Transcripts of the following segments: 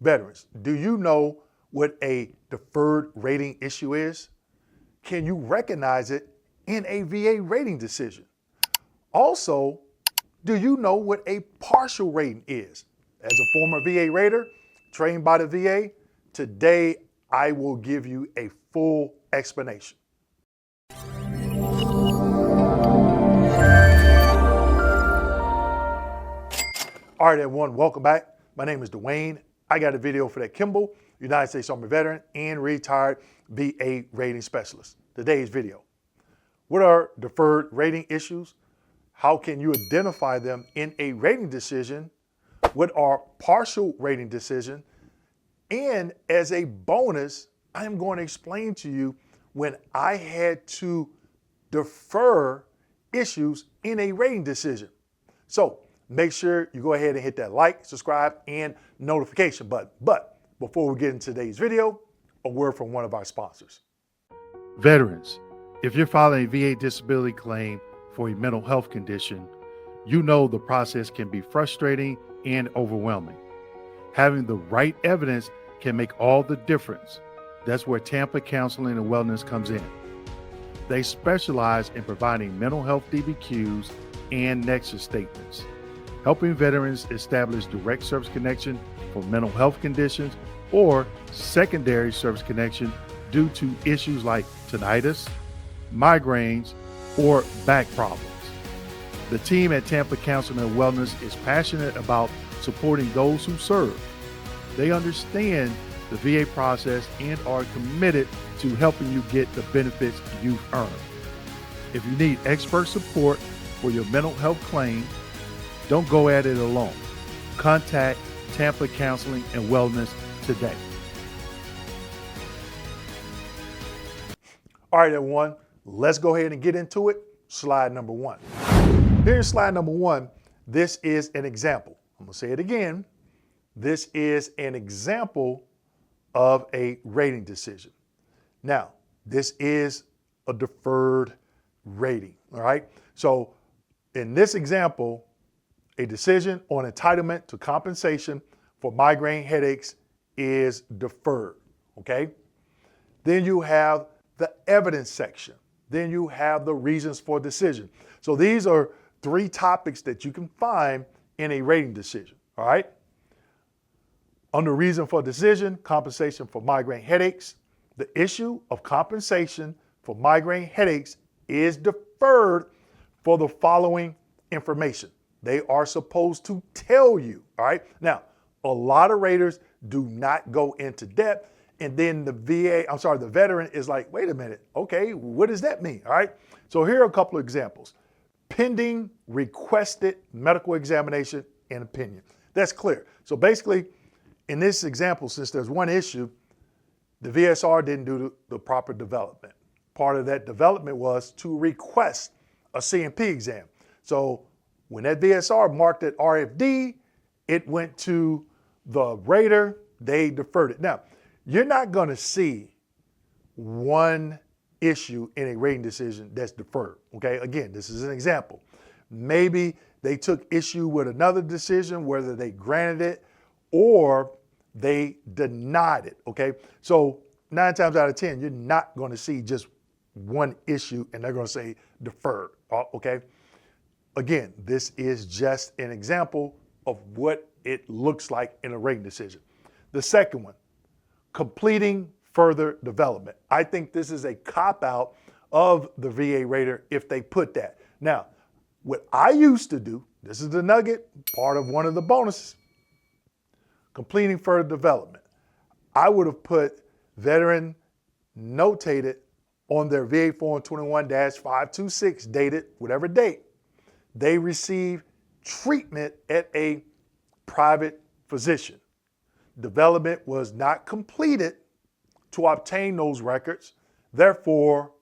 Veterans, do you know what a deferred rating issue is? Can you recognize it in a VA rating decision? Also, do you know what a partial rating is? As a former VA rater trained by the VA, today I will give you a full explanation. All right, everyone, welcome back. My name is Dwayne. I got a video for that Kimball, United States Army veteran and retired VA rating specialist. Today's video. What are deferred rating issues? How can you identify them in a rating decision? What are partial rating decisions? And as a bonus, I am going to explain to you when I had to defer issues in a rating decision. So make sure you go ahead and hit that like, subscribe, and notification button. But before we get into today's video, a word from one of our sponsors. Veterans, if you're filing a VA disability claim for a mental health condition, you know the process can be frustrating and overwhelming. Having the right evidence can make all the difference. That's where Tampa Counseling and Wellness comes in. They specialize in providing mental health DBQs and nexus statements, helping veterans establish direct service connection for mental health conditions or secondary service connection due to issues like tinnitus, migraines, or back problems. The team at Tampa Counseling and Wellness is passionate about supporting those who serve. They understand the VA process and are committed to helping you get the benefits you've earned. If you need expert support for your mental health claim, don't go at it alone. Contact Tampa Counseling and Wellness today. All right, everyone, let's go ahead and get into it. Slide number one. Here's slide number one. This is an example. I'm going to say it again. This is an example of a rating decision. Now, this is a deferred rating, all right? So in this example, a decision on entitlement to compensation for migraine headaches is deferred, okay? Then you have the evidence section. Then you have the reasons for decision. So these are three topics that you can find in a rating decision, all right? Under reason for decision, compensation for migraine headaches, the issue of compensation for migraine headaches is deferred for the following information. They are supposed to tell you, all right? Now, a lot of raters do not go into depth, and then the veteran is like, wait a minute, okay, what does that mean, all right? So here are a couple of examples. Pending requested medical examination and opinion. That's clear. So basically, in this example, since there's one issue, the VSR didn't do the proper development. Part of that development was to request a CMP exam. So when that VSR marked it RFD, it went to the rater, they deferred it. Now, you're not going to see one issue in a rating decision that's deferred, okay? Again, this is an example. Maybe they took issue with another decision, whether they granted it or they denied it, okay? So 9 times out of 10, you're not going to see just one issue and they're going to say deferred, okay? Again, this is just an example of what it looks like in a rating decision. The second one, completing further development. I think this is a cop-out of the VA rater if they put that. Now, what I used to do, this is the nugget, part of one of the bonuses, completing further development. I would have put veteran notated on their VA Form 21-526 dated whatever date they received treatment at a private physician. Development was not completed to obtain those records. Therefore,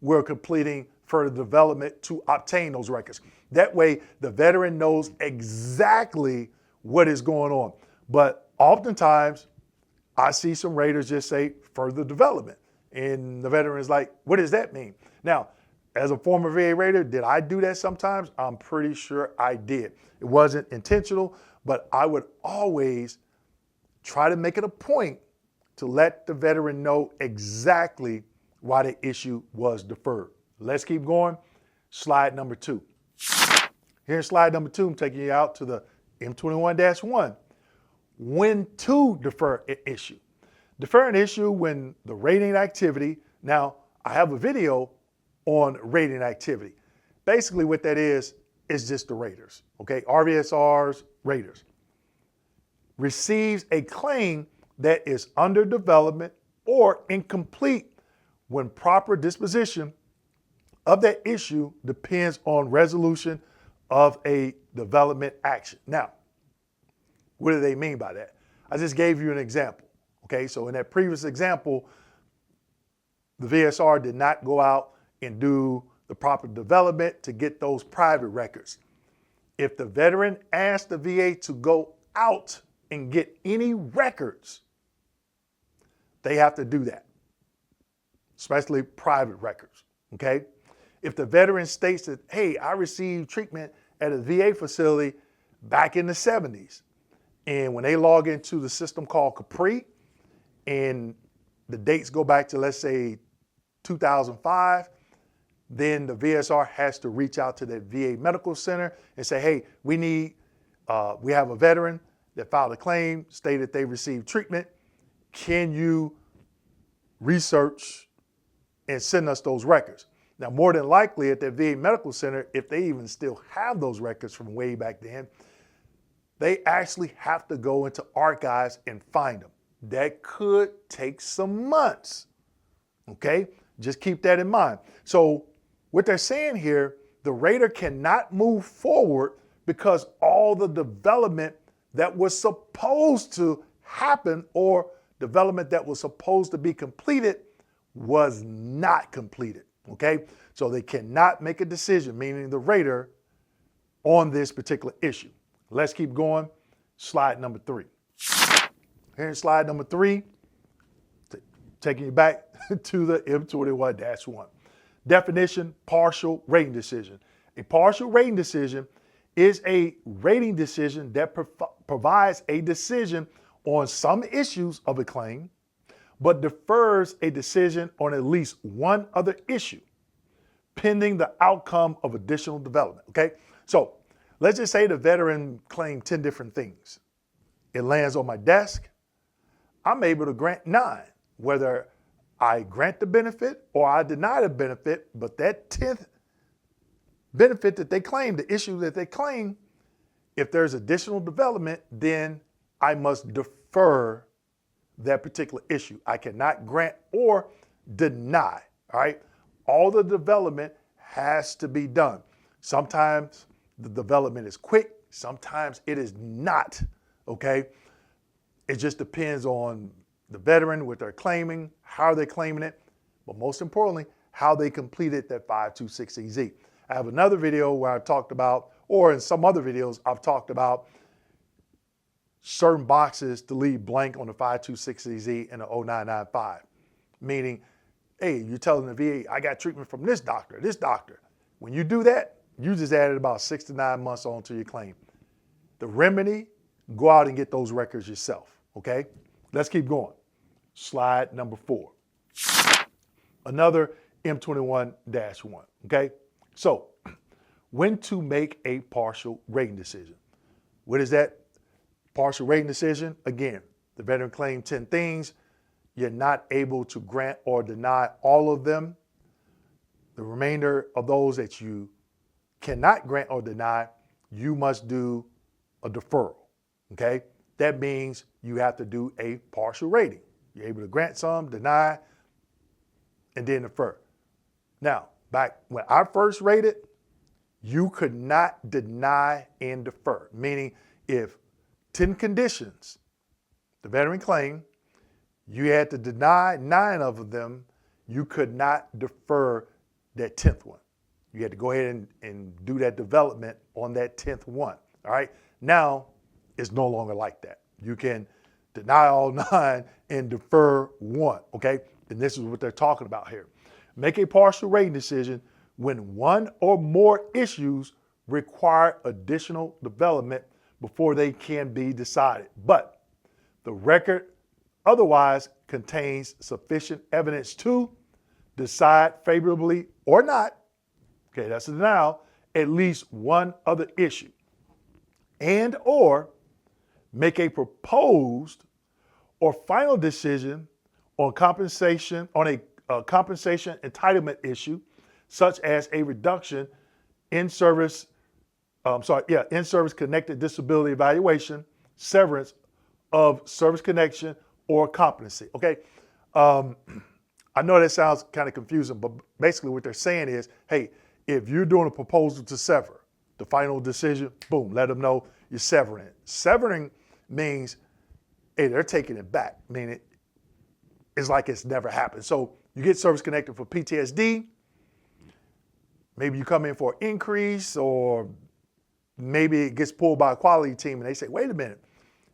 we're completing further development to obtain those records. That way, the veteran knows exactly what is going on. But oftentimes, I see some raters just say further development. And the veteran is like, what does that mean? Now, as a former VA rater, did I do that sometimes? I'm pretty sure I did. It wasn't intentional, but I would always try to make it a point to let the veteran know exactly why the issue was deferred. Let's keep going. Slide number 2. Here in slide number 2, I'm taking you out to the M21-1. When to defer an issue. Defer an issue when the rating activity, now I have a video on rating activity. Basically what that is just the raters, okay? RVSRs, raters. Receives a claim that is under development or incomplete when proper disposition of that issue depends on resolution of a development action. Now, what do they mean by that? I just gave you an example, okay? So in that previous example, the VSR did not go out and do the proper development to get those private records. If the veteran asked the VA to go out and get any records, they have to do that, especially private records, okay? If the veteran states that, hey, I received treatment at a VA facility back in the 70s, and when they log into the system called Capri, and the dates go back to, let's say, 2005, then the VSR has to reach out to that VA medical center and say, hey, we have a veteran that filed a claim, stated they received treatment. Can you research and send us those records? Now, more than likely at the VA medical center, if they even still have those records from way back then, they actually have to go into archives and find them. That could take some months, okay? Just keep that in mind. So what they're saying here, the rater cannot move forward because all the development that was supposed to happen or development that was supposed to be completed was not completed, okay? So they cannot make a decision, meaning the rater, on this particular issue. Let's keep going. Slide number 3. Here in slide number 3, taking you back to the M21-1. Definition, partial rating decision. A partial rating decision is a rating decision that provides a decision on some issues of a claim, but defers a decision on at least one other issue, pending the outcome of additional development, okay? So let's just say the veteran claimed 10 different things. It lands on my desk. I'm able to grant 9, whether I grant the benefit or I deny the benefit, but that 10th benefit that they claim, the issue that they claim, if there's additional development, then I must defer that particular issue. I cannot grant or deny, all right? All the development has to be done. Sometimes the development is quick, sometimes it is not, okay? It just depends on the veteran, what they're claiming, how they're claiming it, but most importantly, how they completed that 526EZ. I have another video where I talked about, or in some other videos, I've talked about certain boxes to leave blank on the 526EZ and the 0995, meaning, hey, you're telling the VA, I got treatment from this doctor. When you do that, you just added about 6 to 9 months onto your claim. The remedy, go out and get those records yourself, okay? Let's keep going. Slide number 4. Another M21-1, okay? So, when to make a partial rating decision. What is that partial rating decision? Again, the veteran claimed 10 things. You're not able to grant or deny all of them. The remainder of those that you cannot grant or deny, you must do a deferral, okay? That means you have to do a partial rating. You're able to grant some, deny, and then defer. Now, back when I first rated, you could not deny and defer, meaning if 10 conditions the veteran claimed, you had to deny 9 of them, you could not defer that 10th one. You had to go ahead and do that development on that 10th one, all right? Now, it's no longer like that. You can deny all 9 and defer 1, okay? And this is what they're talking about here. Make a partial rating decision when one or more issues require additional development before they can be decided. But the record otherwise contains sufficient evidence to decide favorably or not, okay, that's a denial, at least one other issue, and or make a proposed or final decision on compensation, on a compensation entitlement issue, such as a reduction in service, in service connected disability evaluation, severance of service connection or competency. Okay. I know that sounds kind of confusing, but basically what they're saying is, hey, if you're doing a proposal to sever, the final decision, boom, let them know you're severing it. Severing means, hey, they're taking it back, meaning it's like it's never happened. So you get service connected for PTSD, maybe you come in for an increase, or maybe it gets pulled by a quality team and they say, wait a minute,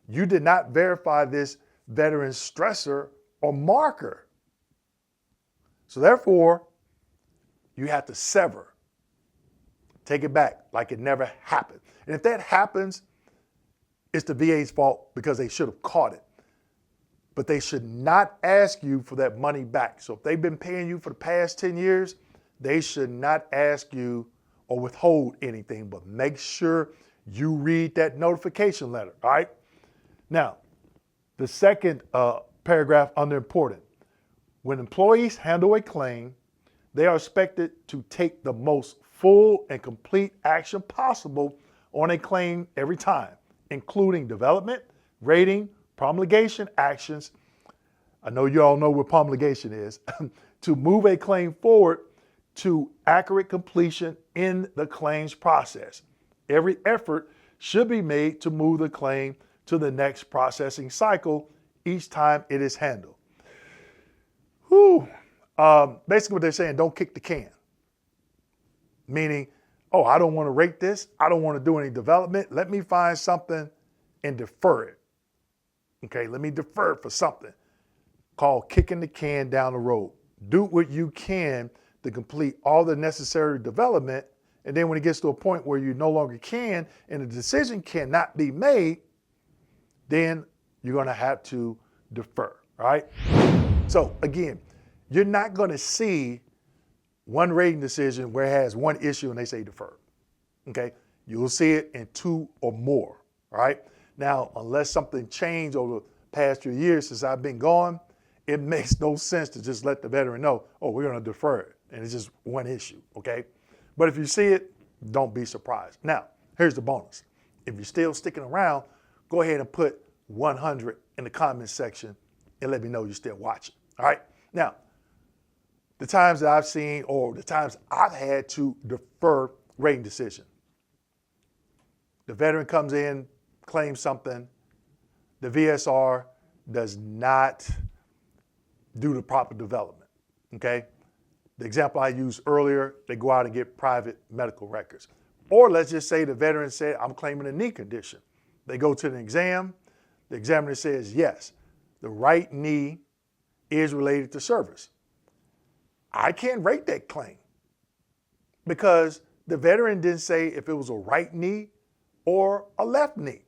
you did not verify this veteran's stressor or marker. So therefore, you have to sever. Take it back like it never happened. And if that happens, it's the VA's fault because they should have caught it. But they should not ask you for that money back. So if they've been paying you for the past 10 years, they should not ask you or withhold anything, but make sure you read that notification letter, all right? Now, the second paragraph under important. When employees handle a claim, they are expected to take the most full and complete action possible on a claim every time, including development, rating, promulgation actions. I know you all know what promulgation is, to move a claim forward to accurate completion in the claims process. Every effort should be made to move the claim to the next processing cycle each time it is handled. Basically what they're saying, don't kick the can. Meaning, oh, I don't want to rate this. I don't want to do any development. Let me find something and defer it. Okay, let me defer it for something. Called kicking the can down the road. Do what you can to complete all the necessary development. And then when it gets to a point where you no longer can and the decision cannot be made, then you're going to have to defer, right? So again, you're not going to see one rating decision where it has one issue and they say defer, okay? You'll see it in two or more, all right? Now, unless something changed over the past few years since I've been gone, it makes no sense to just let the veteran know, oh, we're going to defer it, and it's just one issue, okay? But if you see it, don't be surprised. Now, here's the bonus. If you're still sticking around, go ahead and put 100 in the comments section and let me know you're still watching, all right? Now, the times that I've seen or the times I've had to defer rating decision. The veteran comes in, claims something, the VSR does not do the proper development, okay? The example I used earlier, they go out and get private medical records. Or let's just say the veteran said, I'm claiming a knee condition. They go to the exam, the examiner says, yes, the right knee is related to service. I can't rate that claim because the veteran didn't say if it was a right knee or a left knee.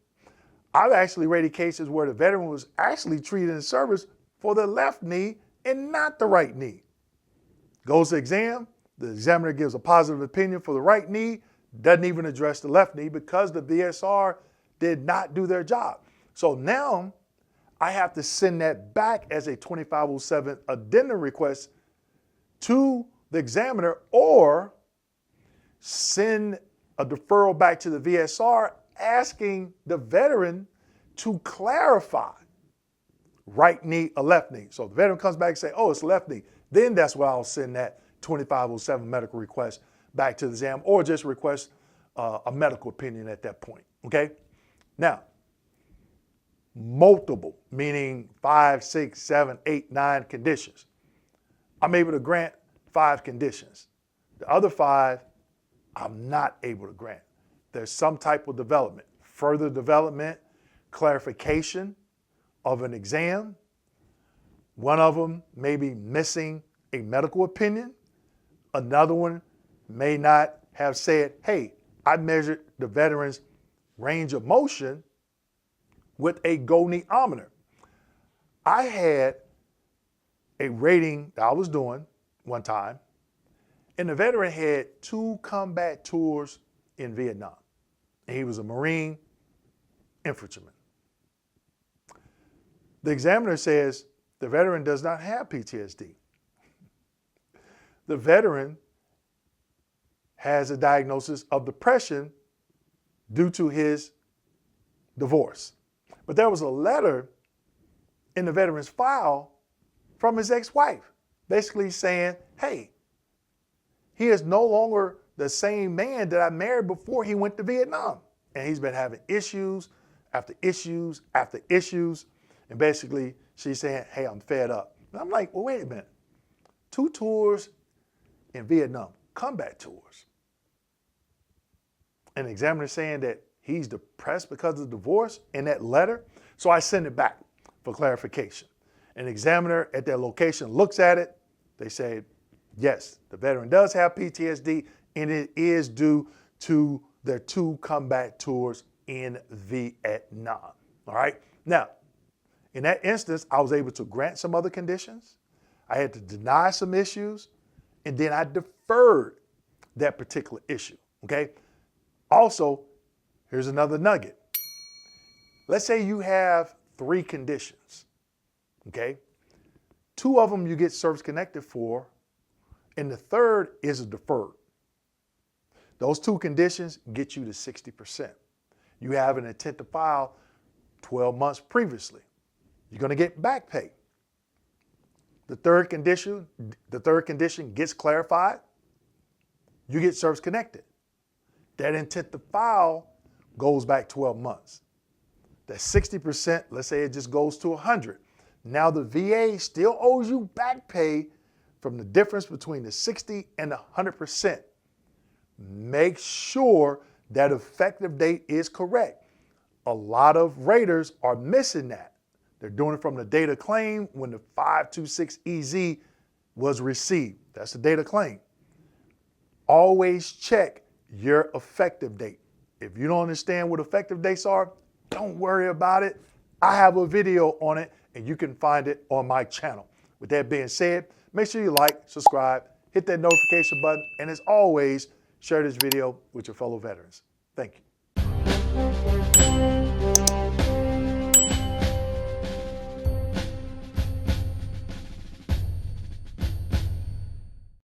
I've actually rated cases where the veteran was actually treated in service for the left knee and not the right knee. Goes to exam, the examiner gives a positive opinion for the right knee, doesn't even address the left knee because the VSR did not do their job. So now I have to send that back as a 2507 addendum request to the examiner or send a deferral back to the VSR asking the veteran to clarify right knee or left knee. So the veteran comes back and say, oh, it's left knee. Then that's where I'll send that 2507 medical request back to the exam or just request a medical opinion at that point, okay? Now, multiple, meaning 5, 6, 7, 8, 9 conditions. I'm able to grant 5 conditions. The other 5, I'm not able to grant. There's some type of development, further development, clarification of an exam. One of them may be missing a medical opinion. Another one may not have said, hey, I measured the veteran's range of motion with a goniometer. I had a rating that I was doing one time, and the veteran had 2 combat tours in Vietnam. And he was a Marine infantryman. The examiner says the veteran does not have PTSD. The veteran has a diagnosis of depression due to his divorce. But there was a letter in the veteran's file from his ex-wife, basically saying, hey, he is no longer the same man that I married before he went to Vietnam. And he's been having issues after issues after issues. And basically, she's saying, hey, I'm fed up. And I'm like, well, wait a minute. 2 tours in Vietnam, combat tours. And the examiner saying that he's depressed because of the divorce in that letter. So I send it back for clarification. An examiner at that location looks at it. They say, yes, the veteran does have PTSD, and it is due to their 2 combat tours in Vietnam. All right. Now, in that instance, I was able to grant some other conditions. I had to deny some issues, and then I deferred that particular issue. Okay. Also, here's another nugget. Let's say you have 3 conditions. Okay. 2 of them you get service connected for, and the 3rd is a deferred. Those 2 conditions get you to 60%. You have an intent to file 12 months previously. You're going to get back pay. The third condition gets clarified. You get service connected. That intent to file goes back 12 months. That 60%, let's say it just goes to 100. Now the VA still owes you back pay from the difference between the 60 and the 100%. Make sure that effective date is correct. A lot of raters are missing that. They're doing it from the date of claim when the 526EZ was received. That's the date of claim. Always check your effective date. If you don't understand what effective dates are, don't worry about it. I have a video on it, and you can find it on my channel. With that being said, make sure you like, subscribe, hit that notification button, and as always, share this video with your fellow veterans. Thank you.